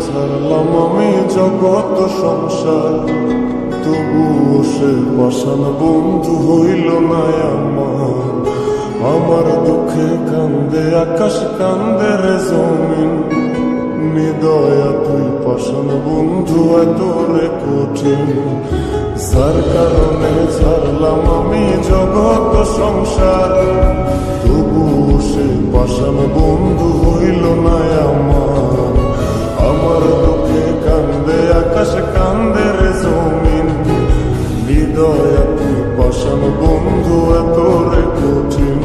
ছাড়লাম আমি জগৎ সংসার, তবুও সে পাষাণ বন্ধু হইল না আমার। আমার দুঃখে কান্দে আকাশ, কান্দে রে জমিন, নিদয়া তুই পাষাণ বন্ধু এত রে কঠিন। যার কারণে ছাড়লাম আমি জগৎ সংসার, তবুও সে পাষাণ বন্ধু হইল না আমার। আমার দুঃখে কান্দে আকাশ, কান্দে রে জমিন, হৃদয়া তুই পাষাণ বন্ধু এত রে কঠিন।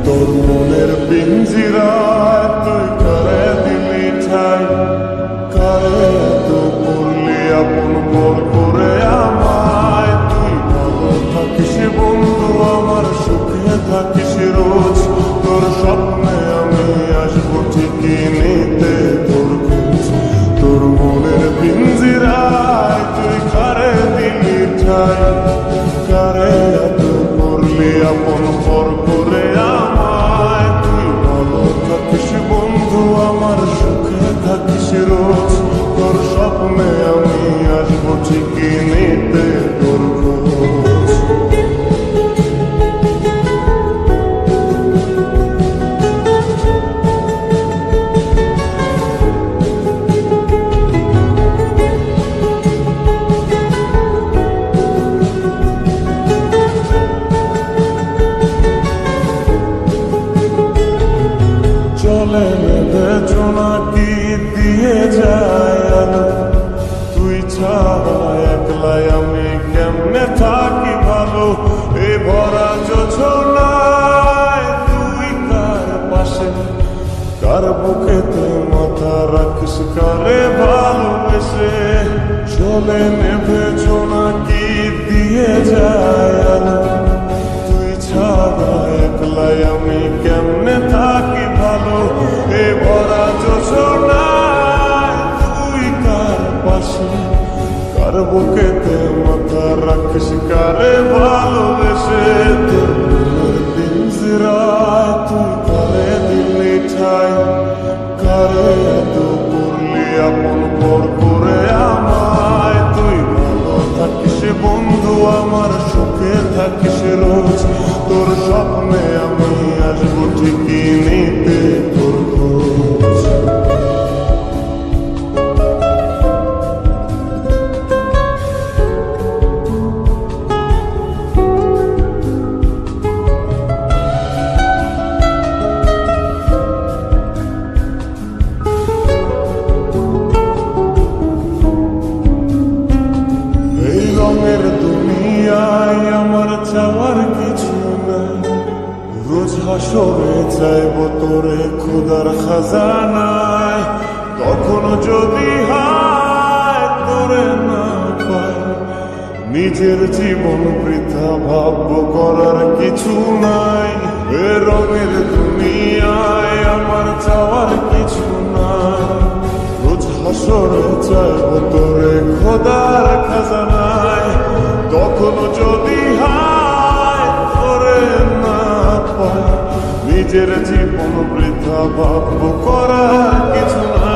তোর মনের পিঞ্জিরায় তুই কারে দিলি ঠাই, কারে এত করলি আপন পর করে আমায়। তুই ভালো থাকিস বন্ধু আমার, সুখে থাকিস রোজ, তোর স্বপ্নে আমি আসবো ঠিকই নিতে তোর খোঁজ। তোর মনের পিঞ্জিরায় তুই কারে দিলি ঠাই, কারে এত করলি আপন পর করে আমায়। তুই ভালো থাকিস বন্ধু আমার, সুখে থাকিস রোজ, তোর স্বপ্নে আমি আসবো ঠিকই নিতে তোর খোঁজ। চলে নেবে জোনাকি দিয়ে যায় আলো, তুই ছাড়া একলাই আমি কেমনে থাকি ভালো। এ ভরা যোছনায় তুই কার পাশে, কার বুকেতে মাথা রাখিস কারে ভালোবেসে। চলে নেবে জোনাকি দিয়ে যায় আলো, তুই ছাড়া একলাই আমি কেমনে থাকি ভালো। এ ভরা যোছনায় তুই কার পাশে, কার বুকেতে মাথা রাখিস কারে ভালোবেসে। তোর মনের পিঞ্জিরায় তুই কারে দিলি ঠাই, কারে এত করলি আপন পর করে আমায়। তুই ভালো থাকিস বন্ধু আমার, সুখে থাকিস রোজ, তোর স্বপ্নে আমি আসবো ঠিকই নিতে তোর খোঁজ। এই রঙের দুনিয়ায় আমার চাওয়ার কিছু নাই, রোজ হাসরে চাইব তোরে খোদার খাজানায়। কখনো যদি হায় তোরে না পাই, নিজের জীবন বৃথা ভাববো করার কিছু নাই। এ রঙের দুনিয়ায় আমার চাওয়ার কিছু নাই, রোজ হাসরে চাইব তোরে খোদার খাজানায়। কখনো যদি হায় তোরে না পাই, নিজের জীবন বৃথা ভাববো করার কিছু নাই।